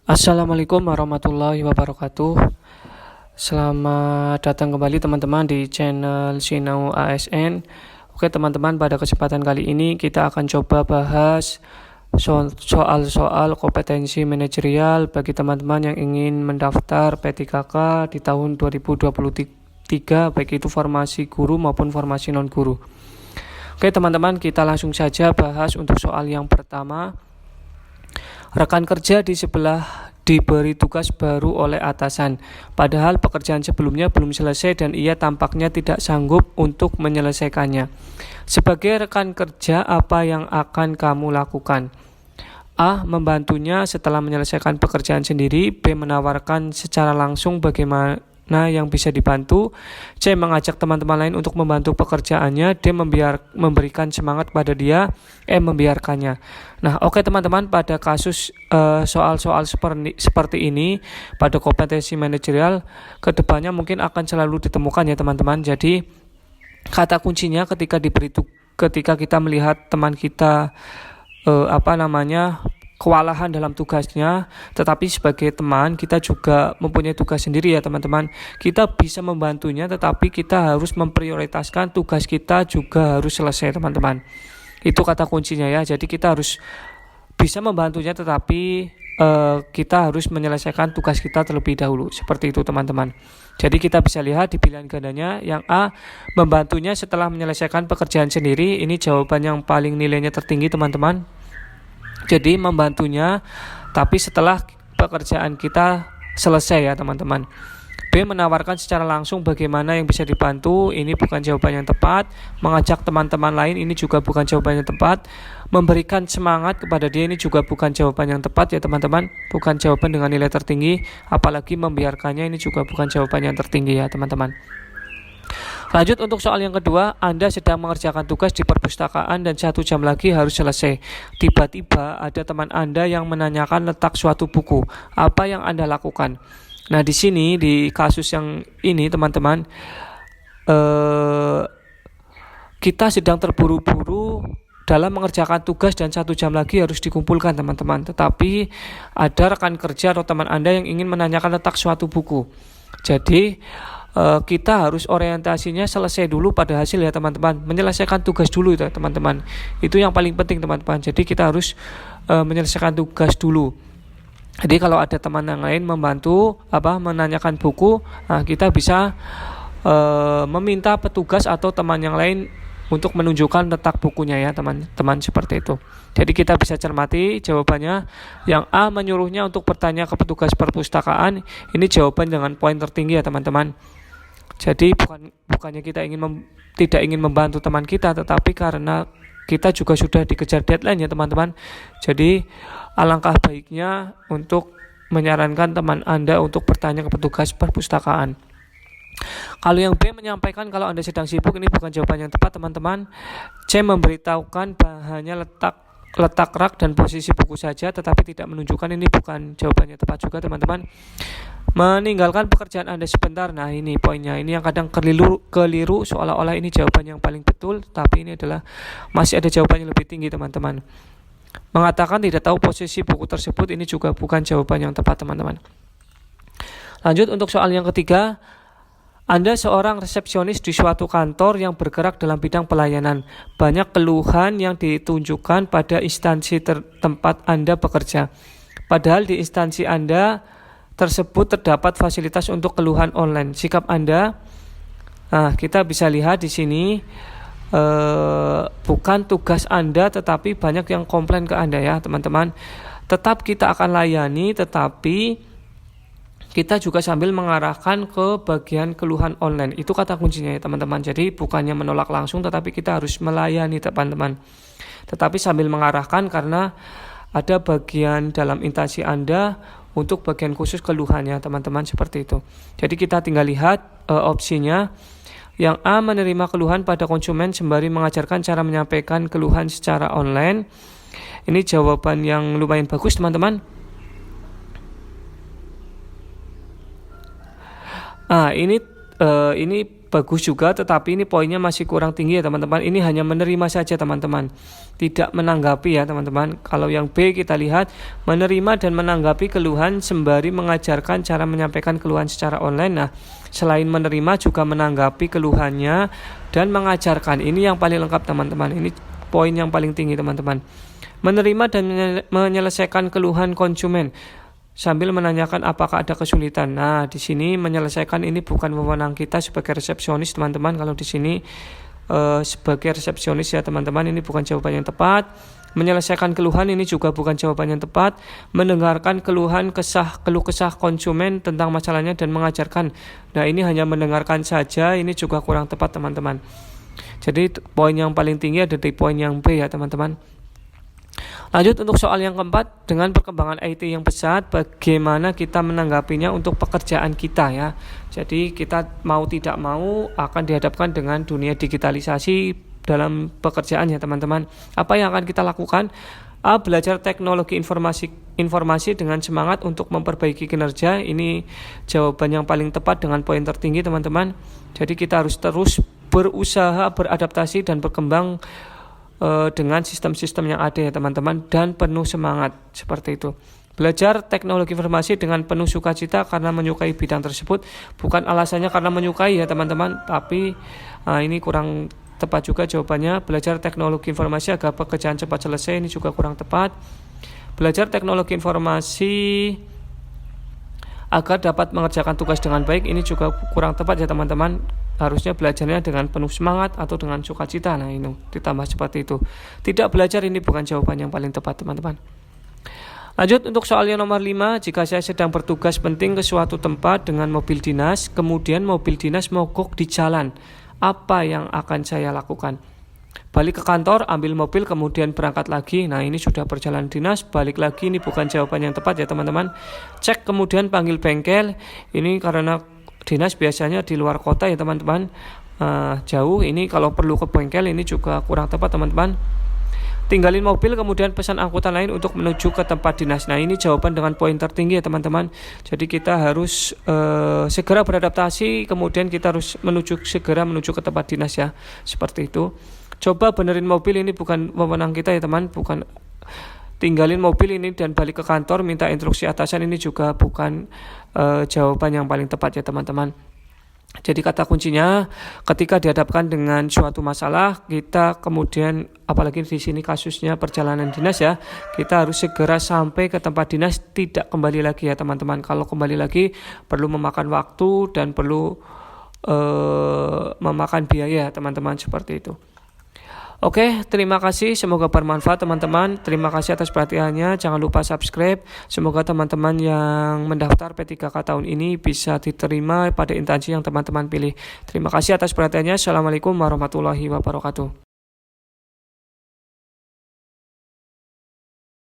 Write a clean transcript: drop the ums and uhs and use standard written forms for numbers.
Assalamualaikum warahmatullahi wabarakatuh. Selamat datang kembali teman-teman di channel Sinau ASN. Oke teman-teman, pada kesempatan kali ini kita akan coba bahas soal-soal kompetensi manajerial bagi teman-teman yang ingin mendaftar P3K di tahun 2023, baik itu formasi guru maupun formasi non-guru. Oke teman-teman, kita langsung saja bahas untuk soal yang pertama. Rekan kerja di sebelah diberi tugas baru oleh atasan, padahal pekerjaan sebelumnya belum selesai dan ia tampaknya tidak sanggup untuk menyelesaikannya. Sebagai rekan kerja, apa yang akan kamu lakukan? A. Membantunya setelah menyelesaikan pekerjaan sendiri. B. Menawarkan secara langsung bagaimana yang bisa dibantu. C. Mengajak teman-teman lain untuk membantu pekerjaannya. D. Memberikan semangat pada dia. E. Membiarkannya. Nah, oke teman-teman, pada kasus soal-soal seperti ini, pada kompetensi manajerial, kedepannya mungkin akan selalu ditemukan ya teman-teman. Jadi kata kuncinya ketika kita melihat teman kita kewalahan dalam tugasnya, tetapi sebagai teman kita juga mempunyai tugas sendiri ya teman-teman. Kita bisa membantunya, tetapi kita harus memprioritaskan tugas kita juga harus selesai teman-teman. Itu kata kuncinya ya. Jadi kita harus bisa membantunya, tetapi kita harus menyelesaikan tugas kita terlebih dahulu. Seperti itu teman-teman. Jadi kita bisa lihat di pilihan gandanya yang A, membantunya setelah menyelesaikan pekerjaan sendiri. Ini jawaban yang paling nilainya tertinggi teman-teman. Jadi membantunya tapi setelah pekerjaan kita selesai ya teman-teman. B. Menawarkan secara langsung bagaimana yang bisa dibantu. Ini bukan jawaban yang tepat. Mengajak teman-teman lain, ini juga bukan jawaban yang tepat. Memberikan semangat kepada dia, ini juga bukan jawaban yang tepat ya teman-teman. Bukan jawaban dengan nilai tertinggi. Apalagi membiarkannya, ini juga bukan jawaban yang tertinggi ya teman-teman. Lanjut untuk soal yang kedua. Anda sedang mengerjakan tugas di perpustakaan dan 1 jam lagi harus selesai. Tiba-tiba ada teman Anda yang menanyakan letak suatu buku. Apa yang Anda lakukan? Nah, di sini di kasus yang ini teman-teman, kita sedang terburu-buru dalam mengerjakan tugas dan 1 jam lagi harus dikumpulkan teman-teman. Tetapi ada rekan kerja atau teman Anda yang ingin menanyakan letak suatu buku. Jadi kita harus orientasinya selesai dulu pada hasil ya teman-teman. Menyelesaikan tugas dulu itu teman-teman. Itu yang paling penting teman-teman. Jadi kita harus menyelesaikan tugas dulu. Jadi kalau ada teman yang lain membantu menanyakan buku, kita bisa meminta petugas atau teman yang lain untuk menunjukkan letak bukunya ya teman-teman, seperti itu. Jadi kita bisa cermati jawabannya. Yang A, menyuruhnya untuk bertanya ke petugas perpustakaan. Ini jawaban dengan poin tertinggi ya teman-teman. Jadi bukannya kita tidak ingin membantu teman kita, tetapi karena kita juga sudah dikejar deadline ya teman-teman. Jadi alangkah baiknya untuk menyarankan teman Anda untuk bertanya ke petugas perpustakaan. Kalau yang B, menyampaikan kalau Anda sedang sibuk, ini bukan jawaban yang tepat teman-teman. C, memberitahukan hanya letak rak dan posisi buku saja, tetapi tidak menunjukkan, ini bukan jawabannya tepat juga teman-teman. Meninggalkan pekerjaan Anda sebentar. Nah, ini poinnya. Ini yang kadang keliru seolah-olah ini jawaban yang paling betul, tapi ini adalah masih ada jawaban yang lebih tinggi teman-teman. Mengatakan tidak tahu posisi buku tersebut, ini juga bukan jawaban yang tepat teman-teman. Lanjut untuk soal yang ketiga. Anda seorang resepsionis di suatu kantor yang bergerak dalam bidang pelayanan. Banyak keluhan yang ditunjukkan pada instansi tempat Anda bekerja. Padahal di instansi Anda tersebut terdapat fasilitas untuk keluhan online. Sikap Anda, kita bisa lihat di sini bukan tugas Anda, tetapi banyak yang komplain ke Anda ya teman-teman. Tetap kita akan layani, tetapi kita juga sambil mengarahkan ke bagian keluhan online. Itu kata kuncinya ya teman-teman. Jadi bukannya menolak langsung, tetapi kita harus melayani teman-teman. Tetapi sambil mengarahkan, karena ada bagian dalam instansi Anda untuk bagian khusus keluhannya teman-teman, seperti itu. Jadi kita tinggal lihat opsinya. Yang A, menerima keluhan pada konsumen sembari mengajarkan cara menyampaikan keluhan secara online. Ini jawaban yang lumayan bagus teman-teman. Ini bagus juga, tetapi ini poinnya masih kurang tinggi ya teman-teman. Ini hanya menerima saja teman-teman, tidak menanggapi ya teman-teman. Kalau yang B kita lihat menerima dan menanggapi keluhan sembari mengajarkan cara menyampaikan keluhan secara online. Nah, selain menerima juga menanggapi keluhannya dan mengajarkan. Ini yang paling lengkap teman-teman. Ini poin yang paling tinggi teman-teman. Menerima dan menyelesaikan keluhan konsumen sambil menanyakan apakah ada kesulitan. Nah, di sini menyelesaikan ini bukan wewenang kita sebagai resepsionis teman-teman. Kalau di sini sebagai resepsionis ya teman-teman, ini bukan jawaban yang tepat. Menyelesaikan keluhan ini juga bukan jawaban yang tepat. Mendengarkan keluh kesah konsumen tentang masalahnya dan mengajarkan. Nah, ini hanya mendengarkan saja, ini juga kurang tepat teman-teman. Jadi poin yang paling tinggi ada di poin yang B ya teman-teman. Lanjut untuk soal yang keempat, dengan perkembangan IT yang pesat, bagaimana kita menanggapinya untuk pekerjaan kita ya. Jadi kita mau tidak mau akan dihadapkan dengan dunia digitalisasi dalam pekerjaan ya teman-teman. Apa yang akan kita lakukan? A. Belajar teknologi informasi dengan semangat untuk memperbaiki kinerja. Ini jawaban yang paling tepat dengan poin tertinggi teman-teman. Jadi kita harus terus berusaha beradaptasi dan berkembang dengan sistem-sistem yang ada ya teman-teman, dan penuh semangat seperti itu. Belajar teknologi informasi dengan penuh sukacita karena menyukai bidang tersebut, bukan alasannya karena menyukai ya teman-teman, tapi ini kurang tepat juga jawabannya. Belajar teknologi informasi agar pekerjaan cepat selesai, ini juga kurang tepat. Belajar teknologi informasi agar dapat mengerjakan tugas dengan baik, ini juga kurang tepat ya teman-teman. Harusnya belajarnya dengan penuh semangat atau dengan sukacita. Nah, ini ditambah seperti itu. Tidak belajar, ini bukan jawaban yang paling tepat teman-teman. Lanjut untuk soal yang nomor 5. Jika saya sedang bertugas penting ke suatu tempat dengan mobil dinas, kemudian mobil dinas mogok di jalan, apa yang akan saya lakukan? Balik ke kantor, ambil mobil, kemudian berangkat lagi. Nah, ini sudah perjalanan dinas, balik lagi, ini bukan jawaban yang tepat ya teman-teman. Cek kemudian panggil bengkel. Ini karena dinas biasanya di luar kota ya teman-teman, jauh. Ini kalau perlu ke bengkel, ini juga kurang tepat teman-teman. Tinggalin mobil kemudian pesan angkutan lain untuk menuju ke tempat dinas. Nah, ini jawaban dengan poin tertinggi ya teman-teman. Jadi kita harus segera beradaptasi, kemudian kita harus segera menuju ke tempat dinas ya, seperti itu. Coba benerin mobil, ini bukan wewenang kita ya teman, bukan. Tinggalin mobil ini dan balik ke kantor, minta instruksi atasan, ini juga bukan jawaban yang paling tepat ya teman-teman. Jadi kata kuncinya, ketika dihadapkan dengan suatu masalah, kita kemudian, apalagi di sini kasusnya perjalanan dinas ya, kita harus segera sampai ke tempat dinas, tidak kembali lagi ya teman-teman. Kalau kembali lagi perlu memakan waktu dan perlu memakan biaya teman-teman, seperti itu. Oke, terima kasih. Semoga bermanfaat teman-teman. Terima kasih atas perhatiannya. Jangan lupa subscribe. Semoga teman-teman yang mendaftar P3K tahun ini bisa diterima pada instansi yang teman-teman pilih. Terima kasih atas perhatiannya. Assalamualaikum warahmatullahi wabarakatuh.